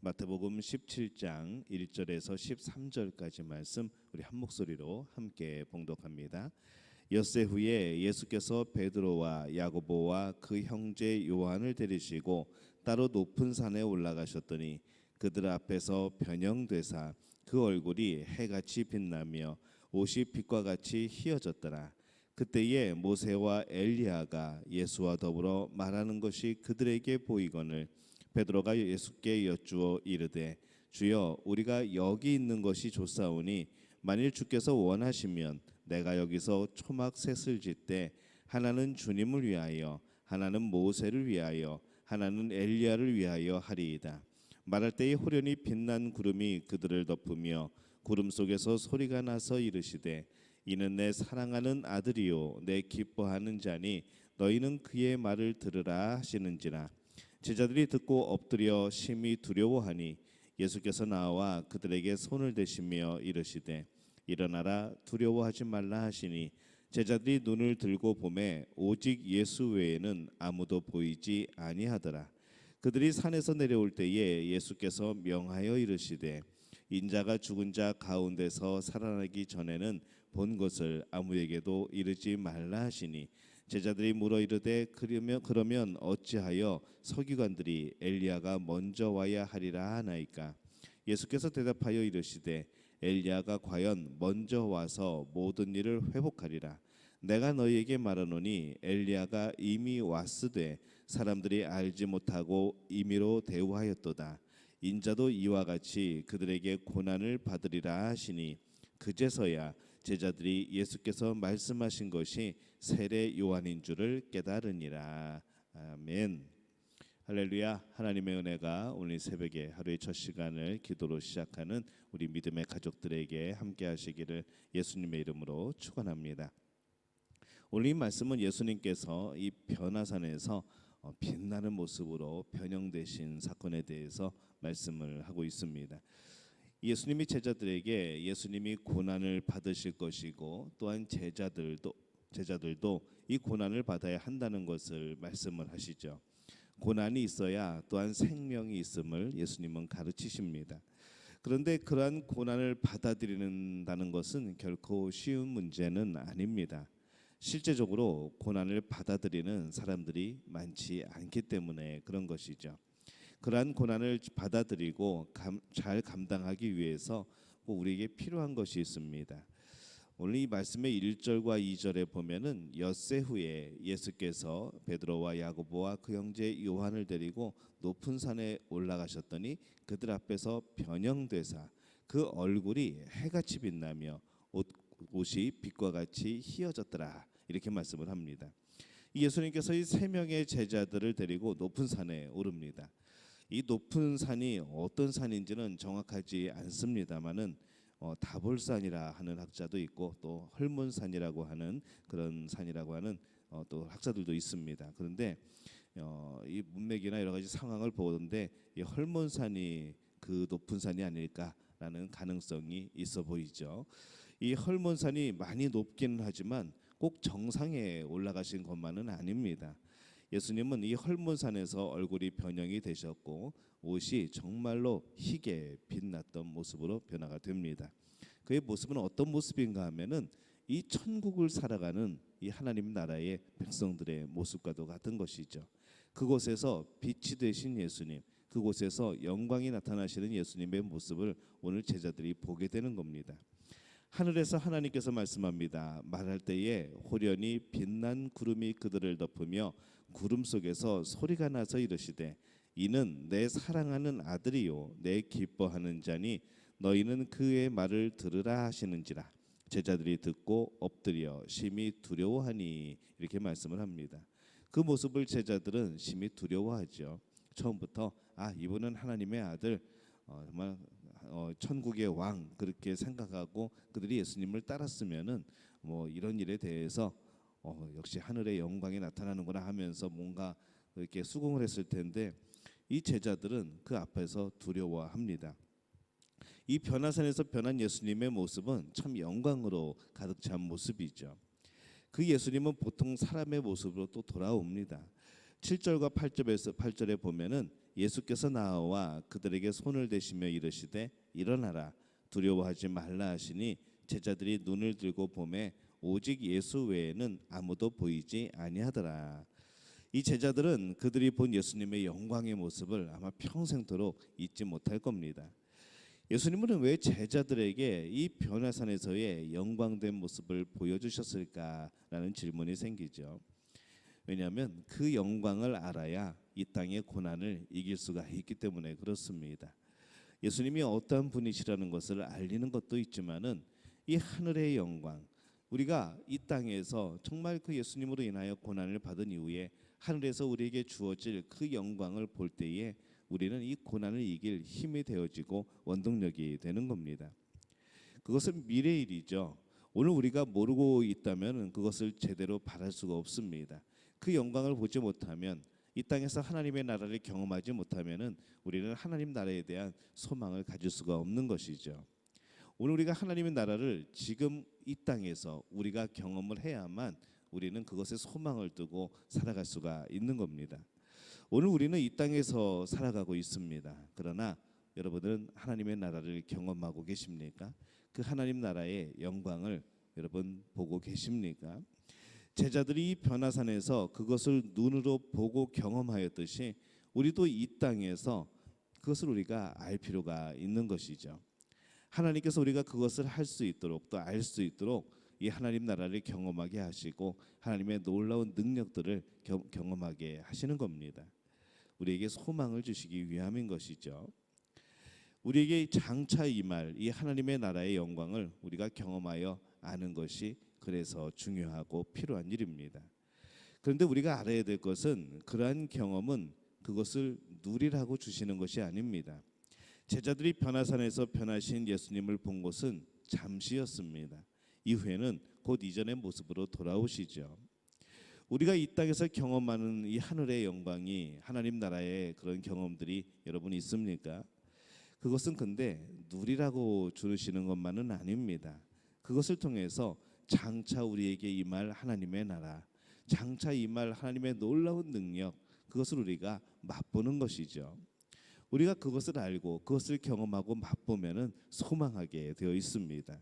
마태복음 17장 1절에서 13절까지 말씀 우리 한 목소리로 함께 봉독합니다. 엿새 후에 예수께서 베드로와 야고보와 그 형제 요한을 데리시고 따로 높은 산에 올라가셨더니 그들 앞에서 변형되사 그 얼굴이 해같이 빛나며 옷이 빛과 같이 희어졌더라. 그때에 모세와 엘리야가 예수와 더불어 말하는 것이 그들에게 보이거늘 베드로가 예수께 여쭈어 이르되 주여 우리가 여기 있는 것이 좋사오니 만일 주께서 원하시면 내가 여기서 초막 셋을 짓되 하나는 주님을 위하여 하나는 모세를 위하여 하나는 엘리야를 위하여 하리이다. 말할 때에 호련히 빛난 구름이 그들을 덮으며 구름 속에서 소리가 나서 이르시되 이는 내 사랑하는 아들이요 내 기뻐하는 자니 너희는 그의 말을 들으라 하시는지라. 제자들이 듣고 엎드려 심히 두려워하니 예수께서 나와 그들에게 손을 대시며 이르시되 일어나라 두려워하지 말라 하시니 제자들이 눈을 들고 보매 오직 예수 외에는 아무도 보이지 아니하더라. 그들이 산에서 내려올 때에 예수께서 명하여 이르시되 인자가 죽은 자 가운데서 살아나기 전에는 본 것을 아무에게도 이르지 말라 하시니 제자들이 물어 이르되 그러면 어찌하여 서기관들이 엘리야가 먼저 와야 하리라 하나이까. 예수께서 대답하여 이르시되 엘리야가 과연 먼저 와서 모든 일을 회복하리라. 내가 너희에게 말하노니 엘리야가 이미 왔으되 사람들이 알지 못하고 임의로 대우하였도다. 인자도 이와 같이 그들에게 고난을 받으리라 하시니 그제서야 제자들이 예수께서 말씀하신 것이 세례 요한인 줄을 깨달으니라. 아멘. 할렐루야. 하나님의 은혜가 오늘 새벽에 하루의 첫 시간을 기도로 시작하는 우리 믿음의 가족들에게 함께 하시기를 예수님의 이름으로 축원합니다. 오늘 이 말씀은 예수님께서 이 변화산에서 빛나는 모습으로 변형되신 사건에 대해서 말씀을 하고 있습니다. 예수님이 제자들에게 예수님이 고난을 받으실 것이고 또한 제자들도 이 고난을 받아야 한다는 것을 말씀을 하시죠. 고난이 있어야 또한 생명이 있음을 예수님은 가르치십니다. 그런데 그러한 고난을 받아들이는다는 것은 결코 쉬운 문제는 아닙니다. 실제적으로 고난을 받아들이는 사람들이 많지 않기 때문에 그런 것이죠. 그러한 고난을 받아들이고 잘 감당하기 위해서 꼭 우리에게 필요한 것이 있습니다. 오늘 이 말씀의 1절과 2절에 보면은 엿새 후에 예수께서 베드로와 야고보와 그 형제 요한을 데리고 높은 산에 올라가셨더니 그들 앞에서 변형되사 그 얼굴이 해같이 빛나며 옷이 빛과 같이 희어졌더라. 이렇게 말씀을 합니다. 예수님께서 이 세 명의 제자들을 데리고 높은 산에 오릅니다. 이 높은 산이 어떤 산인지는 정확하지 않습니다만은 다볼산이라 하는 학자도 있고 또 헐몬산이라고 하는 그런 산이라고 하는 또 학자들도 있습니다. 그런데 이 문맥이나 여러 가지 상황을 보는데 이 헐몬산이 그 높은 산이 아닐까라는 가능성이 있어 보이죠. 이 헐몬산이 많이 높기는 하지만 꼭 정상에 올라가신 것만은 아닙니다. 예수님은 이 헐몬산에서 얼굴이 변형이 되셨고 옷이 정말로 희게 빛났던 모습으로 변화가 됩니다. 그의 모습은 어떤 모습인가 하면은 이 천국을 살아가는 이 하나님 나라의 백성들의 모습과도 같은 것이죠. 그곳에서 빛이 되신 예수님, 그곳에서 영광이 나타나시는 예수님의 모습을 오늘 제자들이 보게 되는 겁니다. 하늘에서 하나님께서 말씀합니다. 말할 때에 호련히 빛난 구름이 그들을 덮으며 구름 속에서 소리가 나서 이르시되 이는 내 사랑하는 아들이요 내 기뻐하는 자니 너희는 그의 말을 들으라 하시는지라. 제자들이 듣고 엎드려 심히 두려워하니 이렇게 말씀을 합니다. 그 모습을 제자들은 심히 두려워하죠. 처음부터 이분은 하나님의 아들, 정말 천국의 왕 그렇게 생각하고 그들이 예수님을 따랐으면은 뭐 이런 일에 대해서 역시 하늘의 영광이 나타나는구나 하면서 뭔가 이렇게 수긍을 했을 텐데 이 제자들은 그 앞에서 두려워합니다. 이 변화산에서 변한 예수님의 모습은 참 영광으로 가득 찬 모습이죠. 그 예수님은 보통 사람의 모습으로 또 돌아옵니다. 7절과 8절에 보면은 예수께서 나와 그들에게 손을 대시며 이르시되 일어나라 두려워하지 말라 하시니 제자들이 눈을 들고 보매 오직 예수 외에는 아무도 보이지 아니하더라. 이 제자들은 그들이 본 예수님의 영광의 모습을 아마 평생토록 잊지 못할 겁니다. 예수님은 왜 제자들에게 이 변화산에서의 영광된 모습을 보여주셨을까라는 질문이 생기죠. 왜냐하면 그 영광을 알아야 이 땅의 고난을 이길 수가 있기 때문에 그렇습니다. 예수님이 어떠한 분이시라는 것을 알리는 것도 있지만은 이 하늘의 영광, 우리가 이 땅에서 정말 그 예수님으로 인하여 고난을 받은 이후에 하늘에서 우리에게 주어질 그 영광을 볼 때에 우리는 이 고난을 이길 힘이 되어지고 원동력이 되는 겁니다. 그것은 미래의 일이죠. 오늘 우리가 모르고 있다면 그것을 제대로 바랄 수가 없습니다. 그 영광을 보지 못하면 이 땅에서 하나님의 나라를 경험하지 못하면은 우리는 하나님 나라에 대한 소망을 가질 수가 없는 것이죠. 오늘 우리가 하나님의 나라를 지금 이 땅에서 우리가 경험을 해야만 우리는 그것에 소망을 두고 살아갈 수가 있는 겁니다. 오늘 우리는 이 땅에서 살아가고 있습니다. 그러나 여러분들은 하나님의 나라를 경험하고 계십니까? 그 하나님 나라의 영광을 여러분 보고 계십니까? 제자들이 이 변화산에서 그것을 눈으로 보고 경험하였듯이 우리도 이 땅에서 그것을 우리가 알 필요가 있는 것이죠. 하나님께서 우리가 그것을 할 수 있도록 또 알 수 있도록 이 하나님 나라를 경험하게 하시고 하나님의 놀라운 능력들을 경험하게 하시는 겁니다. 우리에게 소망을 주시기 위함인 것이죠. 우리에게 장차 임할 이 하나님의 나라의 영광을 우리가 경험하여 아는 것이 그래서 중요하고 필요한 일입니다. 그런데 우리가 알아야 될 것은 그러한 경험은 그것을 누리라고 주시는 것이 아닙니다. 제자들이 변화산에서 변하신 예수님을 본 것은 잠시였습니다. 이후에는 곧 이전의 모습으로 돌아오시죠. 우리가 이 땅에서 경험하는 이 하늘의 영광이 하나님 나라의 그런 경험들이 여러분 있습니까? 그것은 근데 누리라고 주시는 것만은 아닙니다. 그것을 통해서 장차 우리에게 임할 하나님의 나라, 장차 임할 하나님의 놀라운 능력, 그것을 우리가 맛보는 것이죠. 우리가 그것을 알고 그것을 경험하고 맛보면은 소망하게 되어 있습니다.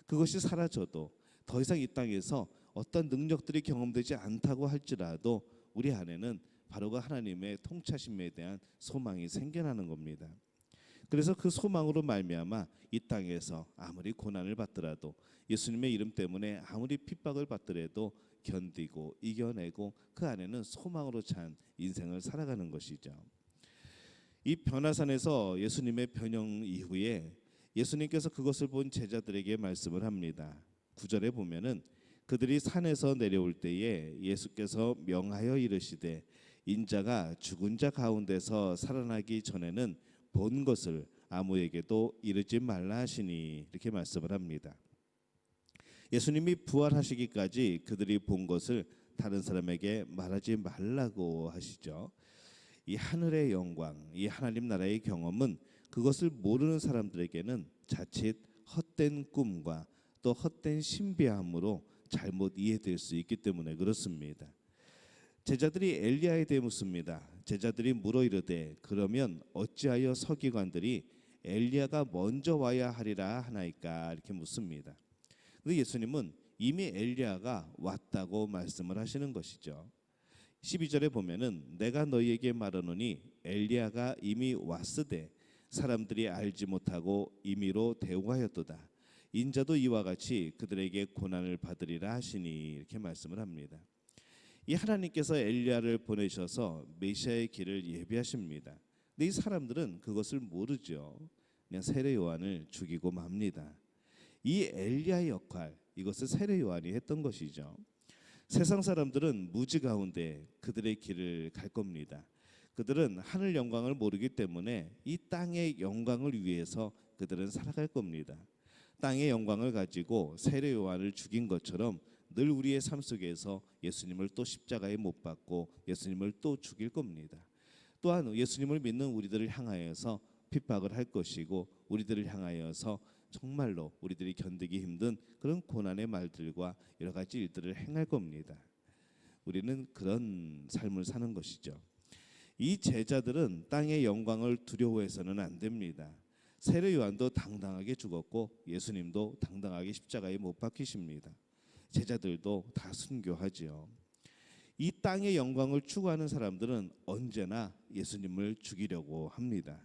그것이 사라져도 더 이상 이 땅에서 어떤 능력들이 경험되지 않다고 할지라도 우리 안에는 바로 그 하나님의 통치심에 대한 소망이 생겨나는 겁니다. 그래서 그 소망으로 말미암아 이 땅에서 아무리 고난을 받더라도 예수님의 이름 때문에 아무리 핍박을 받더라도 견디고 이겨내고 그 안에는 소망으로 찬 인생을 살아가는 것이죠. 이 변화산에서 예수님의 변형 이후에 예수님께서 그것을 본 제자들에게 말씀을 합니다. 9절에 보면은 그들이 산에서 내려올 때에 예수께서 명하여 이르시되 인자가 죽은 자 가운데서 살아나기 전에는 본 것을 아무에게도 이르지 말라 하시니 이렇게 말씀을 합니다. 예수님이 부활하시기까지 그들이 본 것을 다른 사람에게 말하지 말라고 하시죠. 이 하늘의 영광, 이 하나님 나라의 경험은 그것을 모르는 사람들에게는 자칫 헛된 꿈과 또 헛된 신비함으로 잘못 이해될 수 있기 때문에 그렇습니다. 제자들이 엘리야에 대해 묻습니다. 제자들이 물어 이르되 그러면 어찌하여 서기관들이 엘리야가 먼저 와야 하리라 하나이까 이렇게 묻습니다. 그런데 예수님은 이미 엘리야가 왔다고 말씀을 하시는 것이죠. 12절에 보면은 내가 너희에게 말하노니 엘리야가 이미 왔으되 사람들이 알지 못하고 임의로 대우하였도다. 인자도 이와 같이 그들에게 고난을 받으리라 하시니 이렇게 말씀을 합니다. 이 하나님께서 엘리야를 보내셔서 메시아의 길을 예비하십니다. 근데 이 사람들은 그것을 모르죠. 그냥 세례 요한을 죽이고 맙니다. 이 엘리야의 역할, 이것을 세례 요한이 했던 것이죠. 세상 사람들은 무지 가운데 그들의 길을 갈 겁니다. 그들은 하늘 영광을 모르기 때문에 이 땅의 영광을 위해서 그들은 살아갈 겁니다. 땅의 영광을 가지고 세례 요한을 죽인 것처럼 늘 우리의 삶 속에서 예수님을 또 십자가에 못 박고 예수님을 또 죽일 겁니다. 또한 예수님을 믿는 우리들을 향하여서 핍박을 할 것이고 우리들을 향하여서 정말로 우리들이 견디기 힘든 그런 고난의 말들과 여러 가지 일들을 행할 겁니다. 우리는 그런 삶을 사는 것이죠. 이 제자들은 땅의 영광을 두려워해서는 안 됩니다. 세례 요한도 당당하게 죽었고 예수님도 당당하게 십자가에 못 박히십니다. 제자들도 다 순교하지요. 이 땅의 영광을 추구하는 사람들은 언제나 예수님을 죽이려고 합니다.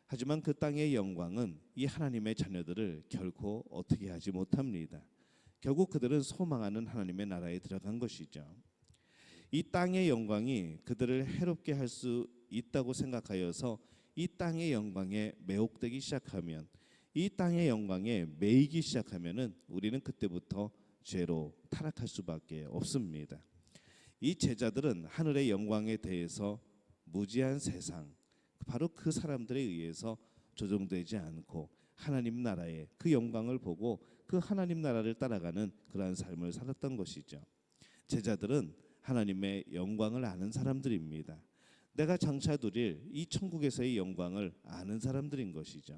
하지만 그 땅의 영광은 이 하나님의 자녀들을 결코 어떻게 하지 못합니다. 결국 그들은 소망하는 하나님의 나라에 들어간 것이죠. 이 땅의 영광이 그들을 해롭게 할 수 있다고 생각하여서 이 땅의 영광에 매혹되기 시작하면, 이 땅의 영광에 매이기 시작하면은 우리는 그때부터 죄로 타락할 수밖에 없습니다. 이 제자들은 하늘의 영광에 대해서 무지한 세상, 바로 그 사람들에 의해서 조종되지 않고 하나님 나라의 그 영광을 보고 그 하나님 나라를 따라가는 그러한 삶을 살았던 것이죠. 제자들은 하나님의 영광을 아는 사람들입니다. 내가 장차 누릴 이 천국에서의 영광을 아는 사람들인 것이죠.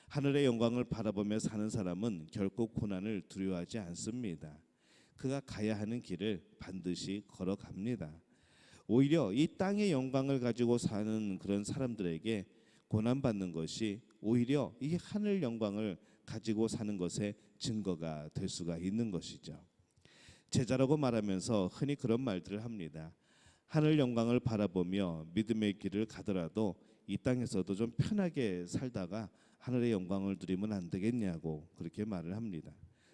하늘의 영광을 바라보며 사는 사람은 결코 고난을 두려워하지 않습니다. 그가 가야 하는 길을 반드시 걸어갑니다. 오히려 이 땅의 영광을 가지고 사는 그런 사람들에게 고난받는 것이 오히려 이 하늘 영광을 가지고 사는 것의 증거가 될 수가 있는 것이죠. 제자라고 말하면서 흔히 그런 말들을 합니다. 하늘 영광을 바라보며 믿음의 길을 가더라도 이 땅에서도 좀 편하게 살다가 하늘의 영광을 누리면 안 되겠냐고 그렇게 말을 합니다.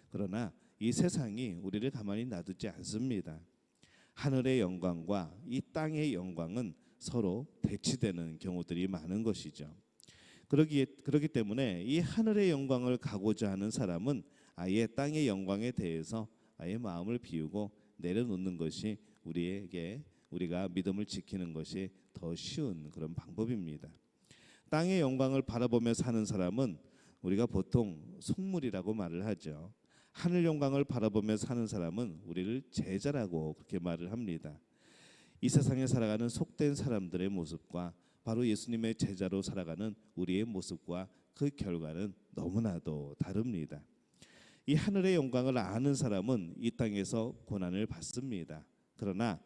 그러나 이 세상이 우리를 가만히 놔두지 않습니다. 하늘의 영광과 이 땅의 영광은 서로 대치되는 경우들이 많은 것이죠. 그렇기 때문에 이 하늘의 영광을 가고자 하는 사람은 아예 땅의 영광에 대해서 아예 마음을 비우고 내려놓는 것이 우리가 믿음을 지키는 것이 더 쉬운 그런 방법입니다. 땅의 영광을 바라보며 사는 사람은 우리가 보통 속물이라고 말을 하죠. 하늘 영광을 바라보며 사는 사람은 우리를 제자라고 그렇게 말을 합니다. 이 세상에 살아가는 속된 사람들의 모습과 바로 예수님의 제자로 살아가는 우리의 모습과 그 결과는 너무나도 다릅니다. 이 하늘의 영광을 아는 사람은 이 땅에서 고난을 받습니다. 그러나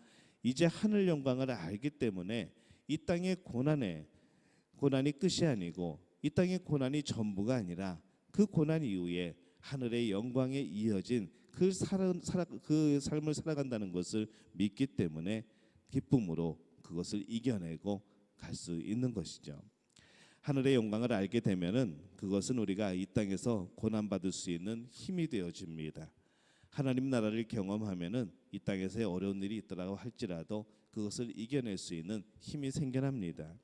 이제 하늘 영광을 알기 때문에 이 땅의 고난이 끝이 아니고 이 땅의 고난이 전부가 아니라 그 고난 이후에 하늘의 영광에 이어진 그 삶을 살아간다는 것을 믿기 때문에 기쁨으로 그것을 이겨내고 갈 수 있는 것이죠. 하늘의 영광을 알게 되면은 그것은 우리가 이 땅에서 고난받을 수 있는 힘이 되어집니다. 하나님 나라를 경험하면은 이 땅에서의 어려운 일이 있더라고 할지라도 그것을 이겨낼 수 있는 힘이 생겨납니다.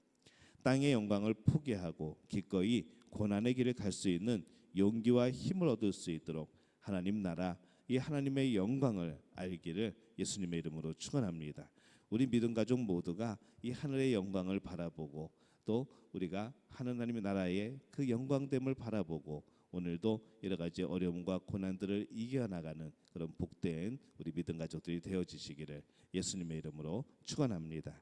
땅의 영광을 포기하고 기꺼이 고난의 길을 갈 수 있는 용기와 힘을 얻을 수 있도록 하나님 나라, 이 하나님의 영광을 알기를 예수님의 이름으로 축원합니다. 우리 믿음 가족 모두가 이 하늘의 영광을 바라보고 또 우리가 하나님의 나라의 그 영광됨을 바라보고 오늘도 여러 가지 어려움과 고난들을 이겨나가는 그런 복된 우리 믿음 가족들이 되어지시기를 예수님의 이름으로 축원합니다.